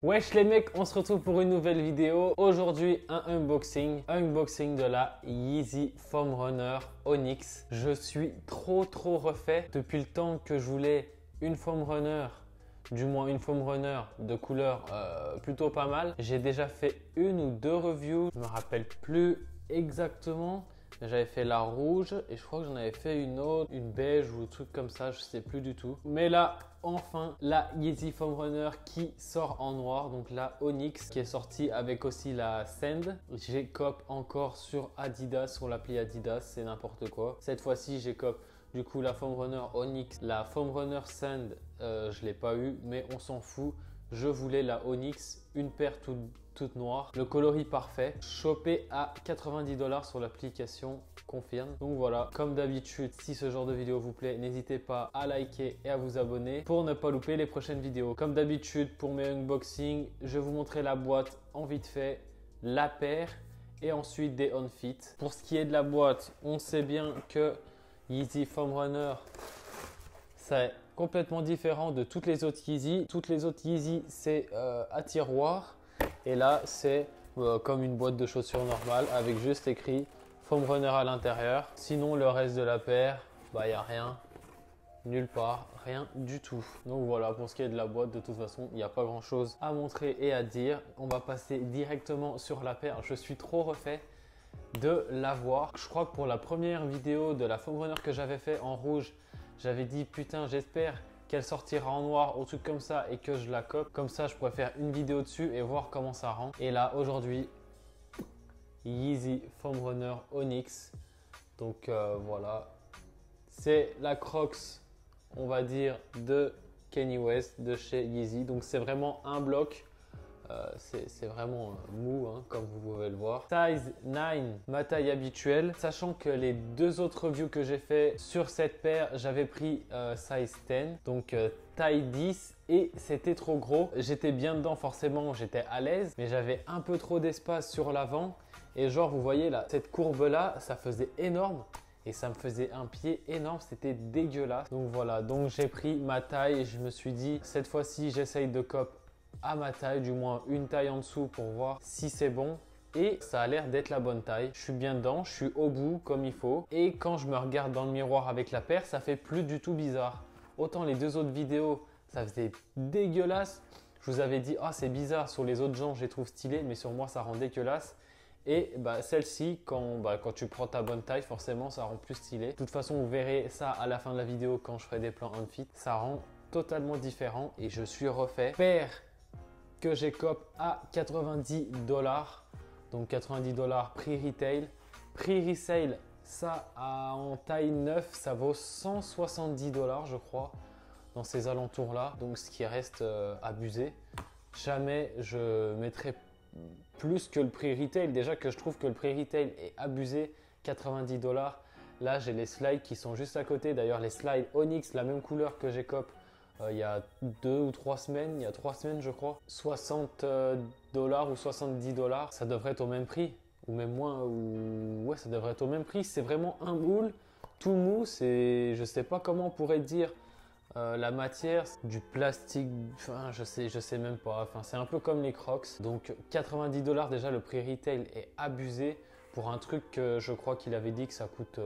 Wesh les mecs, on se retrouve pour une nouvelle vidéo. Aujourd'hui, un unboxing de la Yeezy Foam Runner Onyx. Je suis trop refait depuis le temps que je voulais une Foam Runner, du moins une Foam Runner de couleur plutôt pas mal. J'ai déjà fait une ou deux reviews, je me rappelle plus exactement. J'avais fait la rouge et je crois que j'en avais fait une autre, une beige ou un truc comme ça, je sais plus du tout. Mais là, enfin, la Yeezy Foam Runner qui sort en noir, donc la Onyx qui est sortie avec aussi la Sand. J'ai cop encore sur Adidas, sur l'appli Adidas, c'est n'importe quoi. Cette fois-ci, j'ai cop du coup la Foam Runner Onyx, la Foam Runner Sand, je l'ai pas eu, mais on s'en fout. Je voulais la Onyx, une paire toute noire, le coloris parfait, chopé à 90 $ sur l'application Confirme. Donc voilà, comme d'habitude, si ce genre de vidéo vous plaît, n'hésitez pas à liker et à vous abonner pour ne pas louper les prochaines vidéos. Comme d'habitude, pour mes unboxings, je vais vous montrer la boîte en vite fait, la paire et ensuite des on-fit. Pour ce qui est de la boîte, on sait bien que Yeezy Foam Runner, c'est complètement différent de toutes les autres Yeezy. Toutes les autres Yeezy, c'est à tiroir. Et là, c'est comme une boîte de chaussures normale avec juste écrit Foam Runner à l'intérieur. Sinon, le reste de la paire, bah, il n'y a rien. Nulle part, rien du tout. Donc voilà, pour ce qui est de la boîte, de toute façon, il n'y a pas grand chose à montrer et à dire. On va passer directement sur la paire. Je suis trop refait de l'avoir. Je crois que pour la première vidéo de la Foam Runner que j'avais fait en rouge, j'avais dit putain, j'espère qu'elle sortira en noir ou truc comme ça et que je la cope. Comme ça, je pourrais faire une vidéo dessus et voir comment ça rend. Et là, aujourd'hui, Yeezy Foam Runner Onyx. Donc voilà, c'est la Crocs, on va dire, de Kanye West, de chez Yeezy. Donc c'est vraiment un bloc. C'est vraiment mou, hein, comme vous pouvez le voir. Size 9, ma taille habituelle. Sachant que les deux autres reviews que j'ai fait sur cette paire, j'avais pris size 10, donc taille 10 et c'était trop gros. J'étais bien dedans forcément, j'étais à l'aise, mais j'avais un peu trop d'espace sur l'avant. Et genre, vous voyez là, cette courbe-là, ça faisait énorme. Et ça me faisait un pied énorme, c'était dégueulasse. Donc voilà, donc j'ai pris ma taille et je me suis dit, cette fois-ci, j'essaye de cop à ma taille, du moins une taille en dessous pour voir si c'est bon. Et ça a l'air d'être la bonne taille. Je suis bien dedans, je suis au bout comme il faut. Et quand je me regarde dans le miroir avec la paire, ça fait plus du tout bizarre. Autant les deux autres vidéos, ça faisait dégueulasse. Je vous avais dit, ah c'est bizarre, sur les autres gens, je les trouve stylés, mais sur moi, ça rend dégueulasse. Et bah, celle-ci, quand tu prends ta bonne taille, forcément, ça rend plus stylé. De toute façon, vous verrez ça à la fin de la vidéo quand je ferai des plans on-fit. Ça rend totalement différent et je suis refait. Paire que j'ai cop à 90 $. Donc 90 $ prix retail. Prix resale, ça en taille 9, ça vaut 170 $, je crois, dans ces alentours-là. Donc ce qui reste abusé. Jamais je mettrai plus que le prix retail. Déjà que je trouve que le prix retail est abusé, 90 $. Là, j'ai les slides qui sont juste à côté. D'ailleurs, les slides Onyx, la même couleur que j'ai cop il y a 2 ou 3 semaines, il y a 3 semaines je crois, 60 $ ou 70 $, ça devrait être au même prix, ou même moins, ou ouais, ça devrait être au même prix. C'est vraiment un moule tout mou, je sais pas comment on pourrait dire la matière, du plastique, enfin je sais même pas, enfin c'est un peu comme les Crocs. Donc 90 $, déjà le prix retail est abusé pour un truc que je crois qu'il avait dit que ça coûte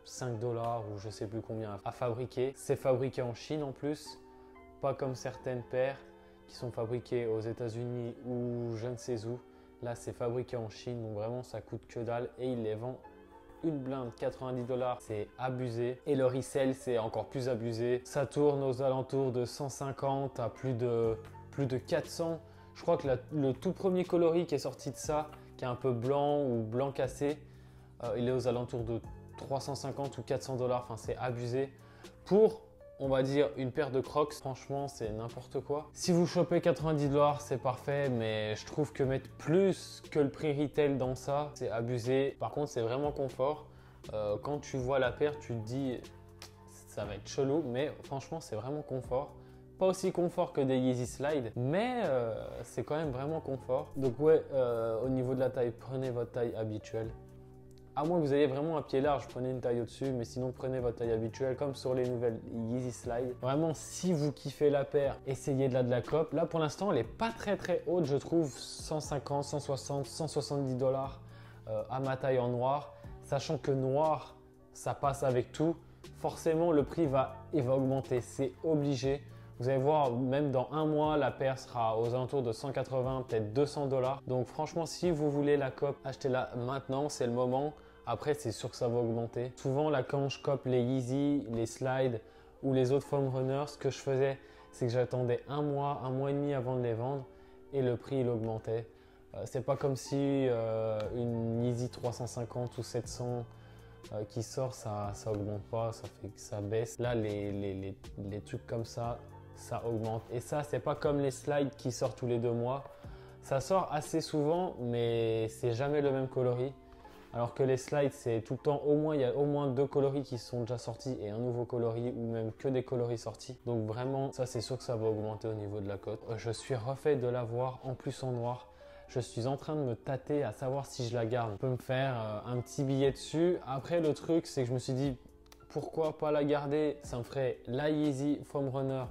5 $ ou je sais plus combien à fabriquer. C'est fabriqué en Chine en plus, pas comme certaines paires qui sont fabriquées aux États-Unis ou je ne sais où. Là, c'est fabriqué en Chine, donc vraiment ça coûte que dalle et ils les vendent une blinde, 90 $, c'est abusé. Et le resell, c'est encore plus abusé. Ça tourne aux alentours de 150 à plus de 400. Je crois que le tout premier coloris qui est sorti de ça, qui est un peu blanc ou blanc cassé, il est aux alentours de 350 ou 400 $, enfin c'est abusé. Pour, on va dire, une paire de Crocs, franchement c'est n'importe quoi. Si vous chopez 90 $, c'est parfait, mais je trouve que mettre plus que le prix retail dans ça, c'est abusé. Par contre, c'est vraiment confort. Quand tu vois la paire, tu te dis, ça va être chelou, mais franchement, c'est vraiment confort. Pas aussi confort que des Yeezy Slide, mais c'est quand même vraiment confort. Donc ouais, au niveau de la taille, prenez votre taille habituelle. À moins que vous ayez vraiment un pied large, prenez une taille au-dessus, mais sinon prenez votre taille habituelle comme sur les nouvelles Yeezy Slide. Vraiment, si vous kiffez la paire, essayez de la cope. Là pour l'instant, elle est pas très haute, je trouve 150, 160, 170 dollars à ma taille en noir. Sachant que noir, ça passe avec tout. Forcément, le prix va augmenter, c'est obligé. Vous allez voir, même dans un mois, la paire sera aux alentours de 180, peut-être 200 dollars. Donc franchement, si vous voulez la cope, achetez-la maintenant, c'est le moment. Après, c'est sûr que ça va augmenter. Souvent, là, quand je cope les Yeezy, les Slides ou les autres foam runners, ce que je faisais, c'est que j'attendais un mois et demi avant de les vendre et le prix, il augmentait. C'est pas comme si une Yeezy 350 ou 700 qui sort, ça augmente pas, ça fait que ça baisse. Là, les trucs comme ça augmente. Et ça, c'est pas comme les slides qui sortent tous les 2 mois. Ça sort assez souvent, mais c'est jamais le même coloris. Alors que les slides, c'est tout le temps, il y a au moins 2 coloris qui sont déjà sortis et un nouveau coloris ou même que des coloris sortis. Donc vraiment, ça c'est sûr que ça va augmenter au niveau de la cote. Je suis refait de l'avoir en plus en noir. Je suis en train de me tâter à savoir si je la garde. Je peux me faire un petit billet dessus. Après, le truc, c'est que je me suis dit, pourquoi pas la garder? Ça me ferait la Yeezy Foam Runner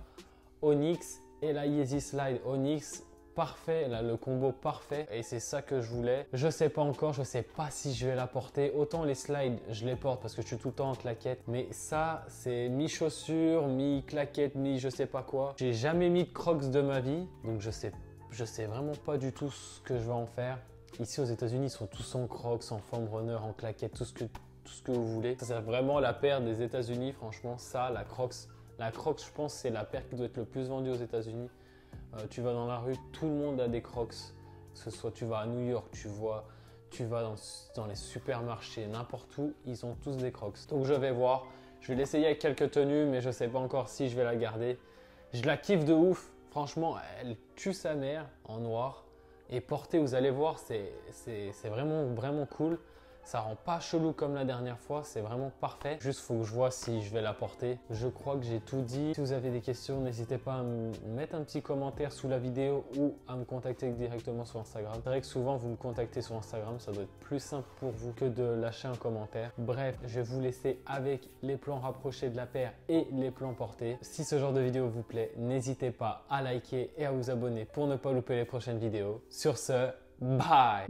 Onyx et la Yeezy Slide Onyx. Parfait, là, le combo parfait. Et c'est ça que je voulais. Je sais pas encore, je sais pas si je vais la porter. Autant les slides, je les porte parce que je suis tout le temps en claquette. Mais ça, c'est mi-chaussure, mi-claquette, mi-je sais pas quoi. J'ai jamais mis de Crocs de ma vie, donc je sais vraiment pas du tout ce que je vais en faire. Ici aux États-Unis, ils sont tous en Crocs, en foam runner, en claquettes, tout ce que vous voulez. Ça, c'est vraiment la paire des États-Unis, franchement. Ça, la Crocs. La Crocs, je pense, c'est la paire qui doit être le plus vendue aux États-Unis. Tu vas dans la rue, tout le monde a des Crocs. Que ce soit tu vas à New York, tu vas dans les supermarchés, n'importe où, ils ont tous des Crocs. Donc je vais voir. Je vais l'essayer avec quelques tenues, mais je sais pas encore si je vais la garder. Je la kiffe de ouf. Franchement, elle tue sa mère en noir. Et porter, vous allez voir, c'est vraiment cool. Ça rend pas chelou comme la dernière fois, c'est vraiment parfait. Juste, faut que je vois si je vais la porter. Je crois que j'ai tout dit. Si vous avez des questions, n'hésitez pas à me mettre un petit commentaire sous la vidéo ou à me contacter directement sur Instagram. C'est vrai que souvent, vous me contactez sur Instagram, ça doit être plus simple pour vous que de lâcher un commentaire. Bref, je vais vous laisser avec les plans rapprochés de la paire et les plans portés. Si ce genre de vidéo vous plaît, n'hésitez pas à liker et à vous abonner pour ne pas louper les prochaines vidéos. Sur ce, bye!